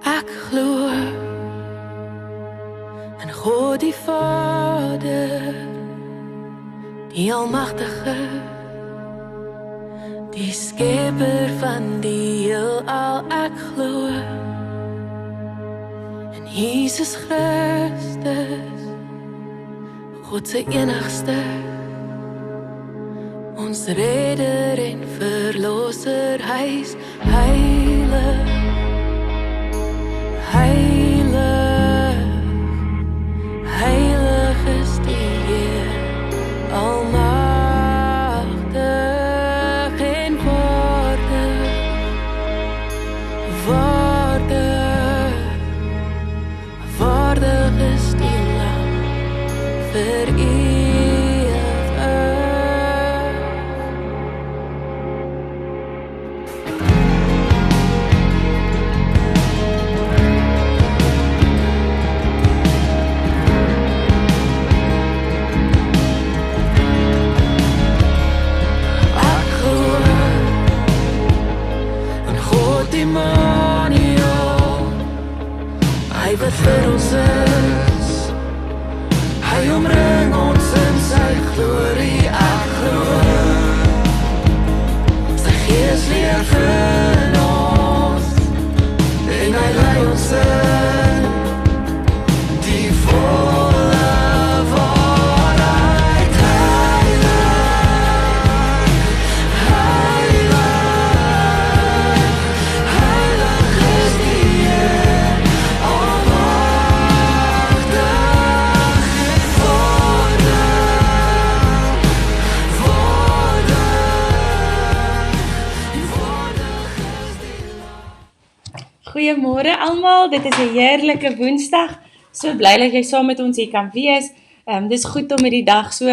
Ek glo in God die Vader, die Almagtige, die Skepper van die heelal. Ek glo in Jesus Christus, God se enigste, ons Redder en Verlosser. Hy is heilig, heilig, heilig is die Heer, almagtig en waardig, waardig, waardig is die Lam vir ewig. Immanuel, hy wat vir ons is, hy omring ons in sy glorie. Ek glo, sy Gees leef in ons, en hy lei ons in die volle waarheid. Goeiemôre almal, dit is 'n heerlike Woensdag. So bly dat jy saam met ons hier kan wees. Dis goed om hierdie dag so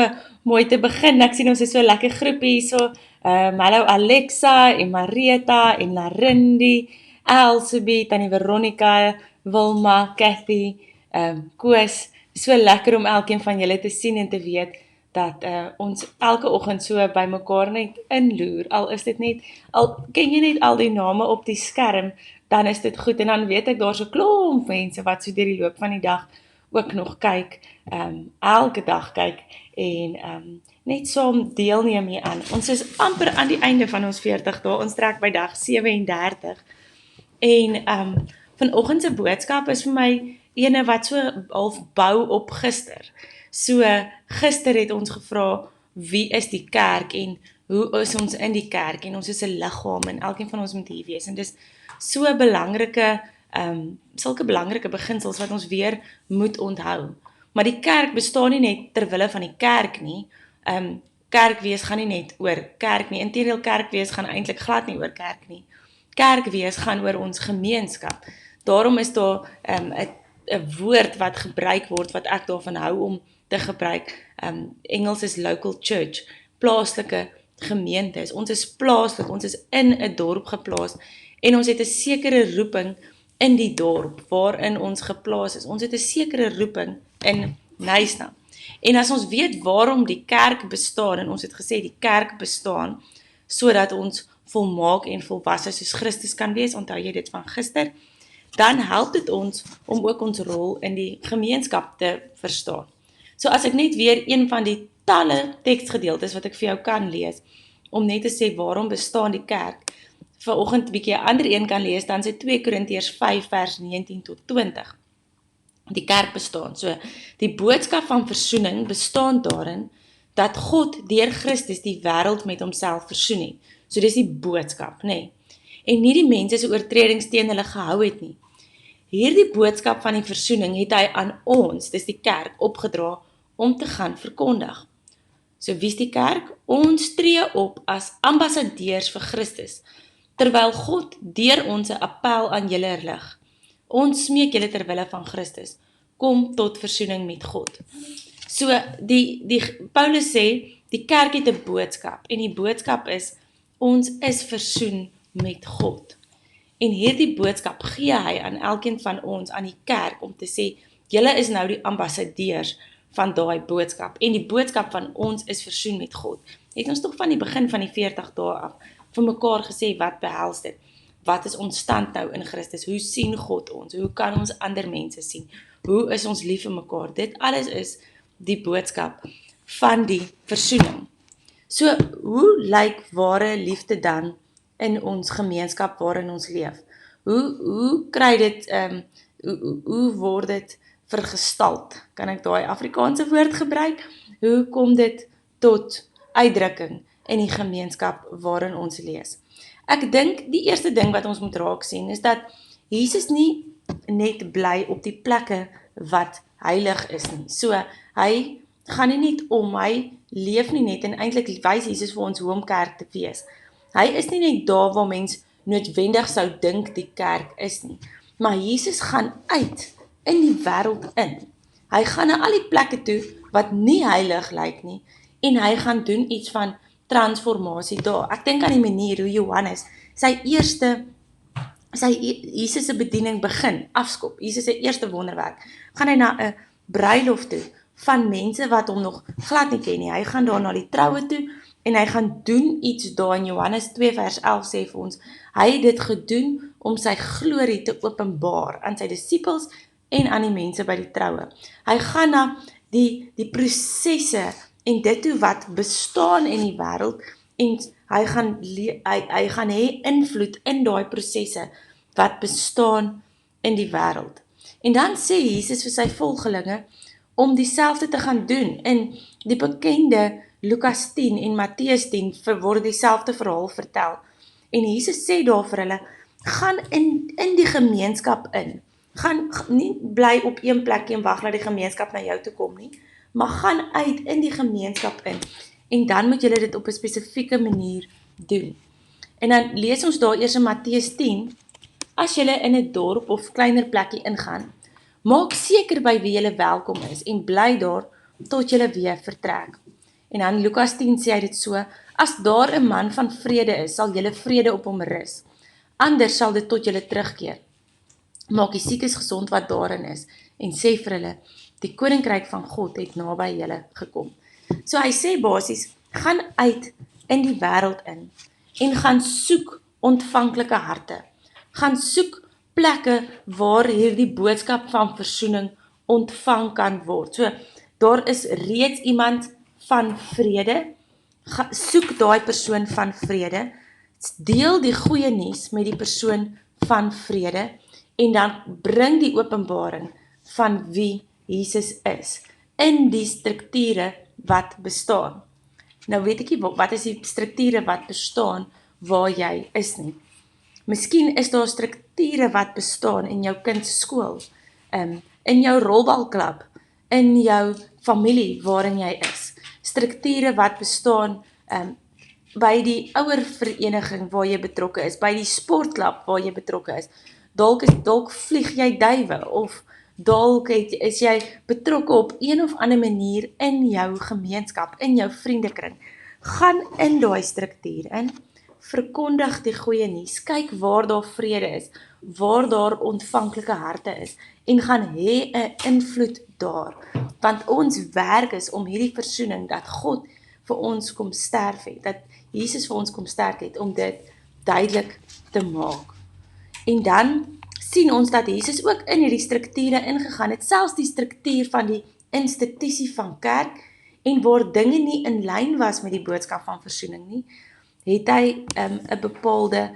mooi te begin. Ek sien ons is so lekker groepie hier so. Hallo Alexa en Marita en Larindi, Elsabie, Tannie Veronica, Wilma, Kathy, Koos. So lekker om elkeen van julle te sien en te weet dat ons elke oggend so by mekaar net inloer. Al is dit net, al ken jy net al die name op die skerm, dan is dit goed, en dan weet ek daar's 'n klomp mense wat so deur die loop van die dag ook nog kyk, elke dag kyk, en net saam deelneem hieraan. Ons is amper aan die einde van ons 40 dae, ons trek by dag 37, en vanoggend se boodskap is vir my ene wat so half bou op gister. So, gister het ons gevra, wie is die kerk, en hoe is ons in die kerk, en ons is 'n liggaam, en elkeen van ons moet hier wees, en dis so belangrike, sulke belangrike beginsels wat ons weer moet onthou. Maar die kerk bestaan nie net ter wille van die kerk nie. Kerk wees gaan nie net oor kerk nie. Inteendeel, kerk wees gaan eintlik glad nie oor kerk nie. Kerk wees gaan oor ons gemeenskap. Daarom is daar 'n woord wat gebruik word, wat ek daarvan hou om te gebruik. Engels is local church, plaaslike gemeentes. Ons is plaaslik, ons is in 'n dorp geplaas, en ons het 'n sekere roeping in die dorp waarin ons geplaas is. Ons het 'n sekere roeping in Knysna. En as ons weet waarom die kerk bestaan, en ons het gesê die kerk bestaan sodat ons volmaak en volwasse soos Christus kan wees, onthou jy dit van gister, dan help dit ons om ook ons rol in die gemeenskap te verstaan. So as ek net weer een van die talle teksgedeeltes wat ek vir jou kan lees, om net te sê waarom bestaan die kerk, vanoggend 'n bietjie 'n ander een kan lees, dan is dit 2 Korintiërs 5 vers 19 tot 20. Die kerk bestaan. So, die boodskap van versoening bestaan daarin dat God deur Christus die wêreld met homself versoen het. So dis die boodskap, nê? Nee. En nie die mense se oortredings teen hulle gehou het nie. Hierdie boodskap van die versoening het hy aan ons, dis die kerk, opgedra om te gaan verkondig. So wie is die kerk? Ons tree op as ambassadeurs vir Christus, terwyl God deur ons 'n appel aan julle rig. Ons smeek julle ter wille van Christus, kom tot versoening met God. So, Paulus sê, die kerk het 'n boodskap, en die boodskap is, ons is versoen met God. En hierdie boodskap gee hy aan elkeen van ons, aan die kerk, om te sê, julle is nou die ambassadeurs van daai boodskap, en die boodskap van ons is versoen met God. Het ons toch van die begin van die 40 dae af vir mekaar gesê wat behels dit. Wat is ons stand nou in Christus? Hoe sien God ons? Hoe kan ons ander mense sien? Hoe is ons lief vir mekaar? Dit alles is die boodskap van die versoening. So, hoe lyk ware liefde dan in ons gemeenskap waarin ons leef? Hoe kry dit, hoe word dit vergestalt? Kan ek daai Afrikaanse woord gebruik? Hoe kom dit tot uitdrukking in die gemeenskap waarin ons lees? Ek dink die eerste ding wat ons moet raak sien is dat Jesus nie net bly op die plekke wat heilig is nie. So, hy gaan nie net om, hy leef nie net en eintlik wys Jesus vir ons hoe om kerk te wees. Hy is nie net daar waar mens noodwendig sou dink die kerk is nie, maar Jesus gaan uit in die wêreld in. Hy gaan na al die plekke toe wat nie heilig lyk nie en hy gaan doen iets van transformasie daar. Ek dink aan die manier hoe Johannes Jesus se bediening begin, afskop, Jesus se eerste wonderwerk, gaan hy na 'n bruilof toe van mense wat hom nog glad nie ken nie. Hy gaan daar na die troue toe en hy gaan doen iets daar. In Johannes 2 vers 11 sê vir ons, hy het dit gedoen om sy glorie te openbaar aan sy disippels en aan die mense by die troue. Hy gaan na die prosesse en dit toe wat bestaan in die wêreld en hy gaan hê invloed in daai prosesse wat bestaan in die wêreld. En dan sê Jesus vir sy volgelinge om dieselfde te gaan doen. In die bekende Lukas 10 en Matteus 10 word dieselfde verhaal vertel. En Jesus sê daar vir hulle, gaan in die gemeenskap in. Gaan nie bly op een plekkie en wag dat die gemeenskap na jou toe kom nie, maar gaan uit in die gemeenskap in. En dan moet julle dit op 'n spesifieke manier doen. En dan lees ons daar eers in Matteus 10, as julle in 'n dorp of kleiner plekkie ingaan, maak seker by wie julle welkom is en bly daar tot julle weer vertrek. En dan Lukas 10 sê hy dit so, as daar 'n man van vrede is, sal julle vrede op hom rus. Anders sal dit tot julle terugkeer. Maak die siekes gesond wat daarin is en sê vir hulle, die koninkryk van God het naby julle gekom. So hy sê basies, gaan uit in die wêreld in en gaan soek ontvanklike harte. Gaan soek plekke waar hierdie boodskap van versoening ontvang kan word. So, daar is reeds iemand van vrede, soek daai persoon van vrede, deel die goeie nuus met die persoon van vrede, en dan bring die openbaring van wie Jesus is, in die strukture wat bestaan. Nou weet ek nie, wat is die strukture wat bestaan waar jy is nie. Miskien is daar strukture wat bestaan in jou kind se skool, in jou rolbalklub, in jou familie waarin jy is. Strukture wat bestaan by die ouervereniging waar jy betrokke is, by die sportklub waar jy betrokke is. Dalk vlieg jy duwe, of dalk is jy betrokke op een of ander manier in jou gemeenskap, in jou vriendekring. Gaan in daai struktuur in, verkondig die goeie nuus, kyk waar daar vrede is, waar daar ontvanklike harte is, en gaan hê 'n invloed daar. Want ons werk is om hierdie versoening, dat God vir ons kom sterf het, dat Jesus vir ons kom sterk het, om dit duidelik te maak. En dan sien ons dat Jesus ook in hierdie strukture ingegaan het, selfs die struktuur van die institusie van kerk, en waar dinge nie in lyn was met die boodskap van versoening nie, het hy 'n bepaalde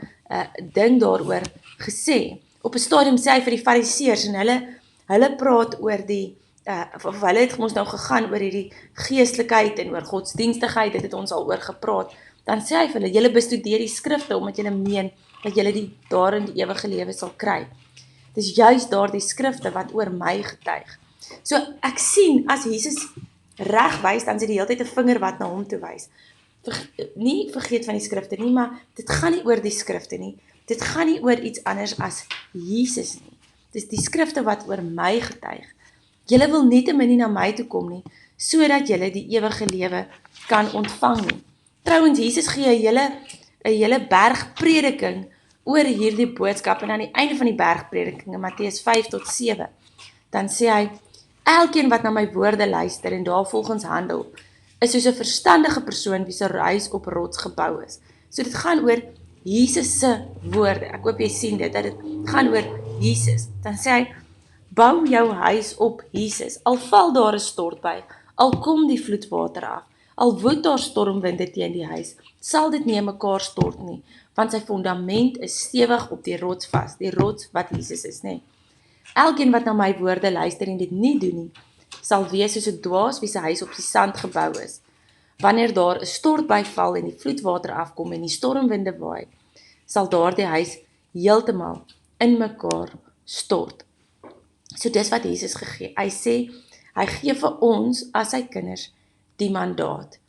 ding daaroor gesê. Op 'n stadium sê hy vir die fariseërs, en hulle praat oor of hulle het ons nou gegaan oor hierdie geestelikheid en oor godsdienstigheid, dit het ons al oor gepraat. Dan sê hy vir hulle, julle bestudeer die skrifte, omdat julle meen dat julle daarin die ewige lewe sal kry. Dis juist daar die skrifte wat oor my getuig. So ek sien, as Jesus reg wys, dan is dit die hele tyd 'n vinger wat na hom toe wys. Nie vergeet van die skrifte nie, maar dit gaan nie oor die skrifte nie. Dit gaan nie oor iets anders as Jesus nie. Dis die skrifte wat oor my getuig. Julle wil nietemin nie na my toe kom nie, sodat julle die ewige lewe kan ontvang nie. Trouwens, Jesus gee 'n hele bergprediking oor hierdie boodskap, en aan die einde van die bergprediking in Matteus 5 tot 7, dan sê hy, elkeen wat na my woorde luister en daarvolgens handel, is soos 'n verstandige persoon wie se huis op rots gebou is. So dit gaan oor Jesus se woorde. Ek hoop jy sien dit, dat dit gaan oor Jesus. Dan sê hy, bou jou huis op Jesus, al val daar 'n stortbui, al kom die vloedwater af, al woed daar stormwinde teen die huis, sal dit nie in mekaar stort nie, want sy fondament is stewig op die rots vas, die rots wat Jesus is, nê. Elkeen wat na my woorde luister en dit nie doen nie, sal wees soos 'n dwaas wie se huis op die sand gebou is. Wanneer daar 'n stortbui val en die vloedwater afkom en die stormwinde waai, sal daardie huis heeltemal in mekaar stort. So dis wat Jesus gegee. Hy sê, hy gee vir ons as sy kinders die mandaat.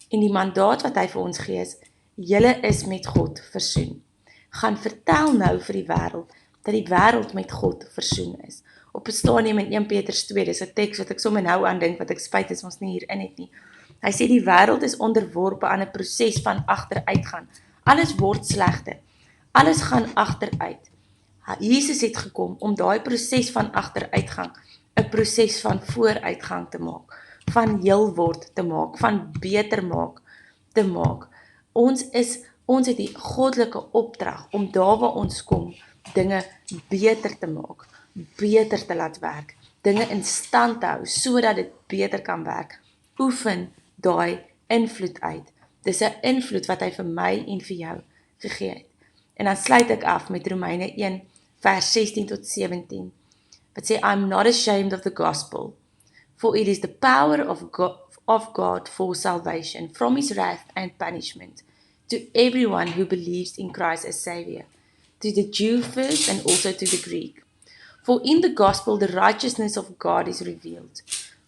En die mandaat wat hy vir ons gee is, julle is met God versoen. Gaan vertel nou vir die wêreld dat die wêreld met God versoen is. Op 'n stadium in 1 Petrus 2, dis 'n teks wat ek sommer nou aan dink, wat ek spyt is ons nie hierin het nie. Hy sê die wêreld is onderworpe aan 'n proses van agteruitgaan. Alles word slegter. Alles gaan agteruit. Jesus het gekom om daai proses van agteruitgang 'n proses van vooruitgang te maak, van heel word te maak, van beter maak te maak. Ons het die goddelike opdrag om daar waar ons kom, dinge beter te maak, beter te laat werk, dinge in stand te hou, sodat dit beter kan werk. Oefen daai invloed uit. Dis 'n invloed wat hy vir my en vir jou gegee het. En dan sluit ek af met Romeine 1, vers 16 tot 17, wat sê, I'm not ashamed of the gospel, for it is the power of God for salvation, from his wrath and punishment, to everyone who believes in Christ as Savior, to the Jew first and also to the Greek. For in the gospel the righteousness of God is revealed,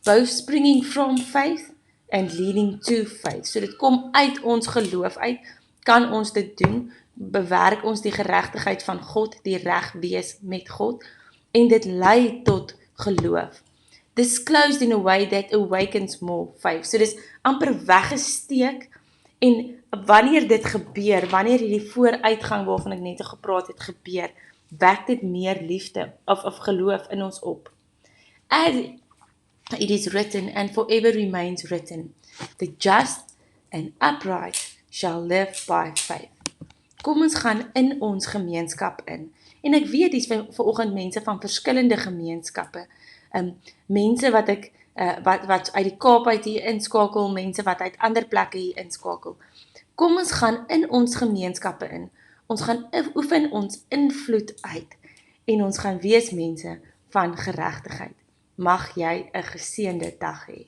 both springing from faith and leading to faith. So dit kom uit ons geloof uit, kan ons dit doen, bewerk ons die geregtigheid van God, die reg wees met God, en dit lei tot geloof. Disclosed in a way that awakens more faith. So dis amper weggesteek, en wanneer dit gebeur, wanneer hierdie vooruitgang waarvan ek net gepraat het gebeur, wek dit meer liefde of geloof in ons op. As it is written and forever remains written, the just and upright shall live by faith. Kom ons gaan in ons gemeenskap in. En ek weet dis vanoggend mense van verskillende gemeenskappe. Mense wat ek wat uit die Kaap uit hier inskakel, mense wat uit ander plekke hier inskakel. Kom ons gaan in ons gemeenskappe in. Ons gaan oefen ons invloed uit en ons gaan wees mense van geregtigheid. Mag jy 'n geseënde dag hê.